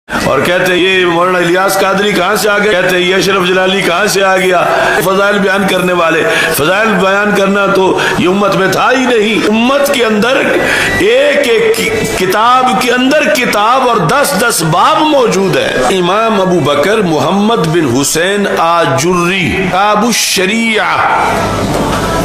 اور کہتے ہیں یہ مولانا الیاس قادری کہاں سے آ گیا، کہتے ہیں یہ اشرف جلالی کہاں سے آ گیا، فضائل بیان کرنے والے۔ فضائل بیان کرنا تو یہ امت میں تھا ہی نہیں۔ امت کے اندر ایک ایک کتاب کے اندر کتاب اور 10 باب موجود ہے۔ امام ابو بکر محمد بن حسین آجری کتاب الشریعہ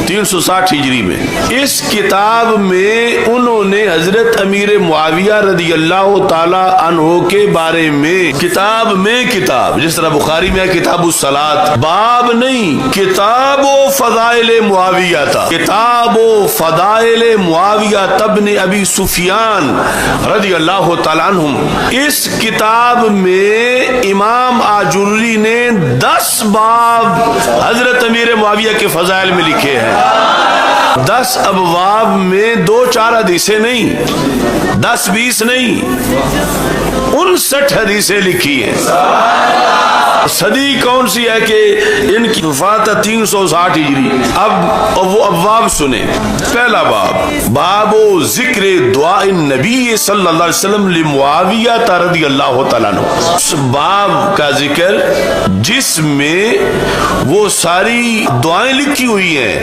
360 ہجری میں، اس کتاب میں انہوں نے حضرت امیر معاویہ رضی اللہ تعالی عنہ کے بارے میں کتاب میں کتاب، جس طرح بخاری میں کتاب الصلاۃ، باب نہیں، کتاب و فضائل معاویہ تھا، کتاب و فضائل معاویہ ابن ابی سفیان رضی اللہ تعالی عنہم۔ اس کتاب میں امام آجری نے 10 باب حضرت امیر معاویہ کے فضائل میں لکھے ہیں۔ 10 ابواب میں 2-4 حدیثیں نہیں، 10-20 نہیں، 59 حدیثیں لکھی ہیں۔ صدی کون سی ہے کہ ان کی وفات 360 ہجری۔ اب وہ ابواب سنیں۔ پہلا باب، باب ذکر دعاء النبی صلی اللہ علیہ وسلم لمعاویہ رضی اللہ تعالیٰ عنہ۔ اس باب کا ذکر جس میں وہ ساری دعائیں لکھی ہوئی ہیں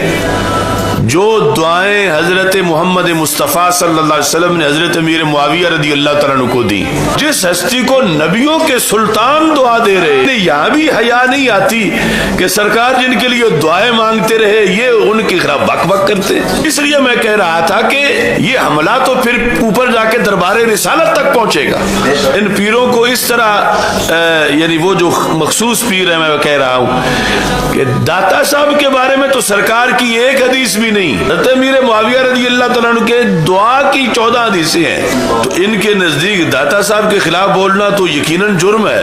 جو دعائیں حضرت محمد مصطفیٰ صلی اللہ علیہ وسلم نے حضرت امیر معاویہ رضی اللہ تعالیٰ عنہ کو دی۔ جس ہستی کو نبیوں کے سلطان دعا دے رہے، یہاں بھی حیا نہیں آتی کہ سرکار جن کے لیے دعائیں مانگتے رہے یہ ان کے خلاف بک بک کرتے۔ اس لیے میں کہہ رہا تھا کہ یہ حملہ تو پھر اوپر جا کے دربار رسالت تک پہنچے گا۔ ان پیروں کو اس طرح یعنی وہ جو مخصوص پیر ہے، میں کہہ رہا ہوں کہ داتا صاحب کے بارے میں تو سرکار کی ایک حدیث بھی نہیں، حضرت امیر معاویہ رضی اللہ تعالیٰ عنہ کے دعا کی 14 حدیثیں ہیں۔ تو ان کے نزدیک داتا صاحب کے خلاف بولنا تو یقیناً جرم ہے،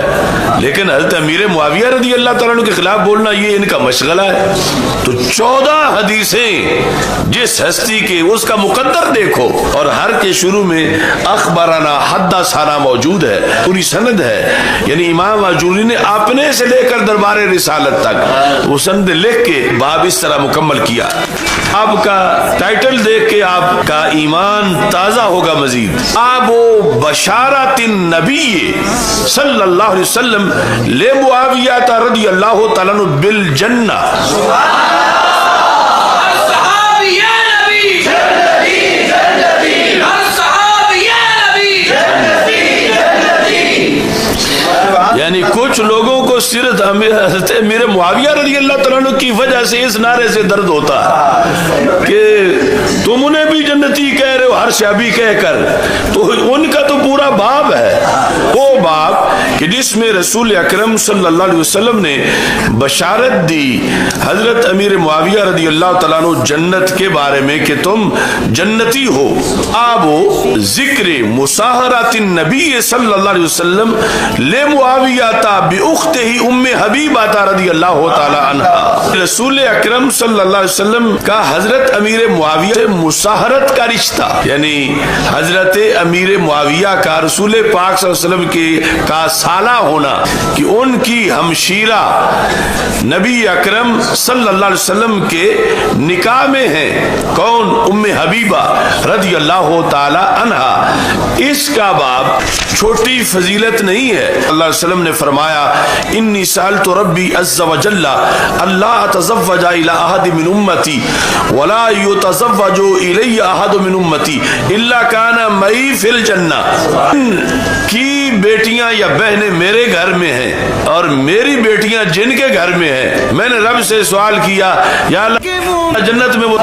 لیکن حضرت امیر معاویہ رضی اللہ تعالیٰ عنہ کے خلاف بولنا یہ ان کا مشغلہ ہے۔ تو 14 حدیثیں جس ہستی کے، اس کا مقدر دیکھو، اور ہر کے شروع میں اخبرنا حدثنا موجود ہے، پوری سند ہے۔ یعنی امام آجوری نے اپنے سے لے کر دربار رسالت تک وہ سند لکھ کے باب اس طرح مکمل کیا۔ آپ کا ٹائٹل دیکھ کے آپ کا ایمان تازہ ہوگا مزید۔ باب بشارت النبی صلی اللہ علیہ وسلم لمعاویہ رضی اللہ تعالیٰ عنہ بالجنہ۔ یعنی کچھ لوگوں کو صرف حضرت امیر معاویہ رضی اللہ تعالیٰ عنہ کی وجہ سے اس نعرے سے درد ہوتا ہے کہ تم انہیں بھی جنتی کہہ رہے ہو ہر شعبی کہہ کر۔ تو ان کا تو پورا باب ہے، وہ باب کہ جس میں رسول اکرم صلی اللہ علیہ وسلم نے بشارت دی حضرت امیر معاویہ رضی اللہ تعالیٰ عنہ جنت کے بارے میں کہ تم جنتی ہو۔ باب ذکر مصاہرات النبی صلی اللہ علیہ وسلم لمعاویہ بأختہ ام حبیبہ رضی اللہ تعالی عنہ۔ رسول اکرم صلی اللہ علیہ وسلم کا حضرت امیر معاویہ سے مصاہرت کا رشتہ، یعنی حضرت امیر معاویہ کا رسول پاک صلی اللہ علیہ وسلم کا سالہ ہونا، کہ ان کی ہمشیرہ نبی اکرم صلی اللہ علیہ وسلم کے نکاح میں ہیں۔ کون؟ ام حبیبہ رضی اللہ تعالی عنہ۔ اس کا باب چھوٹی فضیلت نہیں ہے۔ اللہ علیہ وسلم نے فرمایا انی سألت ربی عز وجل اللہ اتزوج الى احد من امتی ولا يتزوج الی احد من امتی الا کان معی فی الجنہ۔ کی بیٹیاں یا بہنیں میرے گھر میں ہیں اور میری بیٹیاں جن کے گھر میں ہیں، میں نے رب سے سوال کیا یا اللہ جنت میں وہ۔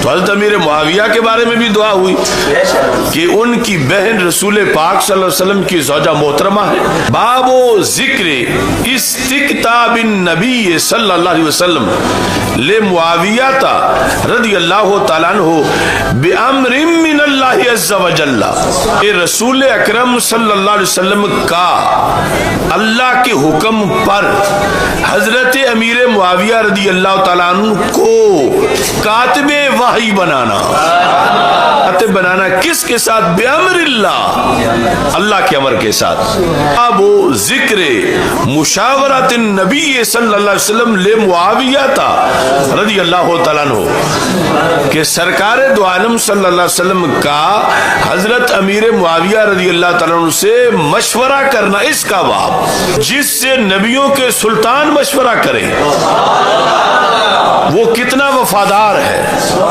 تو حضرت امیر معاویہ کے بارے میں بھی دعا ہوئی کہ ان کی بہن رسول پاک صلی اللہ علیہ وسلم کی زوجہ محترمہ ہے۔ باب ذکر استکتاب النبی صلی اللہ علیہ وسلم لمعاویہ رضی اللہ تعالیٰ عنہ بامر من اللہ عز وجل۔ رسول اکرم صلی اللہ علیہ وسلم کا اللہ کے حکم پر حضرت امیر معاویہ رضی اللہ تعالیٰ عنہ کو کاتب وحی بنانا، کاتب بنانا کس کے ساتھ؟ بامر اللہ، اللہ کے امر کے ساتھ. اب ذکر مشاورت النبی صلی اللہ علیہ وسلم لمعاویہ رضی اللہ تعالیٰ عنہ کہ سرکار دو عالم صلی اللہ علیہ وسلم کا حضرت امیر معاویہ رضی اللہ تعالیٰ عنہ سے مشورہ کرنا، اس کا باب جس سے نبیوں کے سلطان مشورہ کریں وہ کتنا وفادار ہے.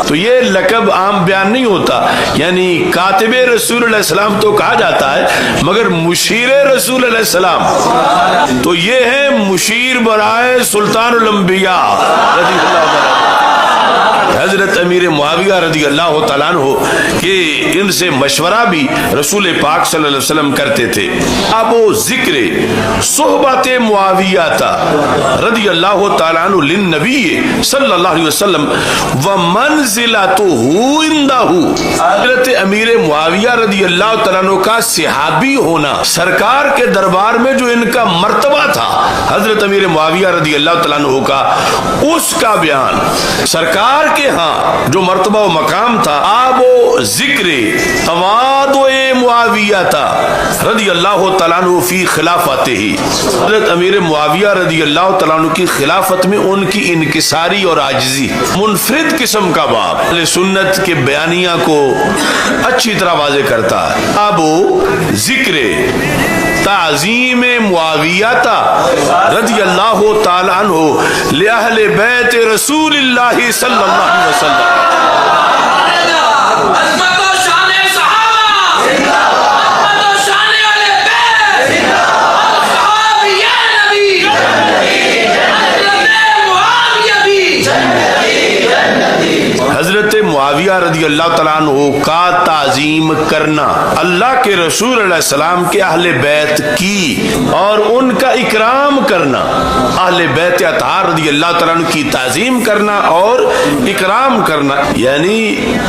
تو یہ لقب عام بیان نہیں ہوتا، یعنی کاتب رسول اللہ السلام تو کہا جاتا ہے، مگر مشیر رسول اللہ السلام تو یہ ہے مشیر برائے سلطان الانبیاء رضی اللہ تعالیٰ حضرت امیر معاویہ رضی اللہ تعالیٰ عنہ کہ ان سے مشورہ بھی رسول پاک صلی اللہ علیہ وسلم کرتے تھے. اب وہ ذکر صحبت معاویہ رضی اللہ تعالیٰ عنہ للنبی صلی اللہ علیہ وسلم ومنزلتہ عندہ، حضرت امیر معاویہ رضی اللہ تعالیٰ عنہ کا صحابی ہونا، سرکار کے دربار میں جو ان کا مرتبہ تھا حضرت امیر معاویہ رضی اللہ تعالیٰ عنہ کا، اس کا بیان سرکار کے ہاں جو مرتبہ و مقام تھا. آب و ذکر تواضع معاویہ رضی اللہ تعالیٰ عنہ فی خلافت ہی، حضرت امیر معاویہ رضی اللہ تعالیٰ عنہ کی خلافت میں ان کی انکساری اور عاجزی منفرد قسم کا باب اہل سنت کے بیانیہ کو اچھی طرح واضح کرتا ہے. آب و ذکر تعظیم معاویہ رضی اللہ تعالیٰ عنہ لأہل بیت رسول اللہ صلی اللہ علیہ وسلم. عظمت و شان صحابہ، عظمت و شان اہل بیت، صحابی نبی، حضرت معاویہ بھی. حضرت معاویہ رضی اللہ تعالیٰ عنہ کا تعظیم کرنا، اللہ کے رسول علیہ السلام کے اہل بیت کی اور ان کا اکرام کرنا، اہل بیت اطہار رضی اللہ تعالیٰ عنہ کی تعظیم کرنا اور اکرام کرنا، یعنی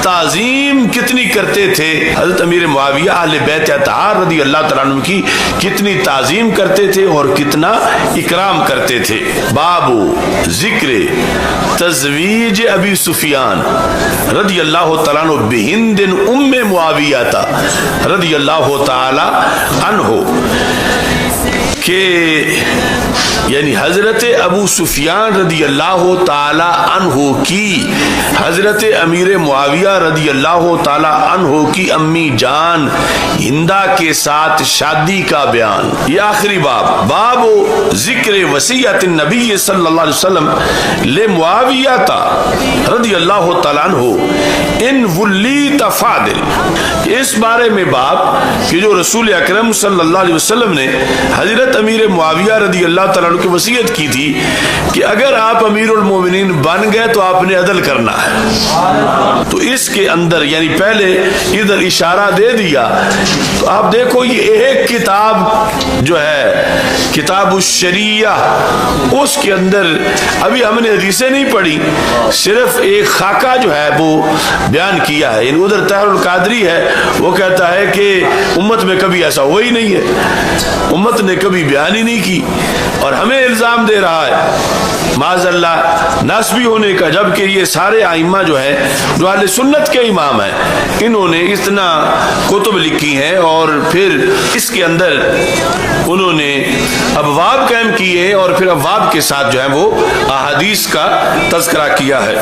تعظیم کتنی کرتے تھے حضرت امیر معاویہ اہل بیت اطہار رضی اللہ تعالیٰ عنہ کی کتنی تعظیم کرتے تھے اور کتنا اکرام کرتے تھے. باب ذکر تزویج ابی سفیان رضی اللہ تعالیٰ عنہ بہند ام معاویہ رضی اللہ تعالی عنہ کہ یعنی حضرت ابو سفیان رضی اللہ تعالی عنہ کی حضرت امیر معاویہ رضی اللہ تعالی عنہ کی امی جان ہندہ کے ساتھ شادی کا بیان. یہ آخری باب، باب ذکر وصیت النبی صلی اللہ علیہ وسلم لمعاویہ رضی اللہ تعالی عنہ ان ولیت فاضل. اس بارے میں باب کہ جو رسول اکرم صلی اللہ علیہ وسلم نے حضرت امیر معاویہ رضی اللہ تعالیٰ عنہ کی وصیت کی تھی کہ اگر آپ امیر المومنین بن گئے تو آپ نے عدل کرنا ہے. تو اس کے اندر یعنی پہلے ادھر اشارہ دے دیا. تو آپ دیکھو یہ ایک کتاب جو ہے کتاب الشریعہ، اس کے اندر ابھی ہم نے حدیثیں نہیں پڑھی، صرف ایک خاکہ جو ہے وہ بیان کیا ہے. یعنی ادھر طاہر القادری ہے، وہ کہتا ہے کہ امت میں کبھی ایسا ہوا ہی نہیں ہے، امت نے کبھی بیان ہی نہیں کی، اور ہمیں الزام دے رہا ہے معاذ اللہ نسبی ہونے کا، جبکہ یہ سارے ائمہ جو ہیں جو اہل سنت کے امام ہیں، انہوں نے اتنا کتب لکھی ہیں اور پھر اس کے اندر انہوں نے ابواب قائم کیے اور پھر ابواب کے ساتھ جو ہے وہ احادیث کا تذکرہ کیا ہے.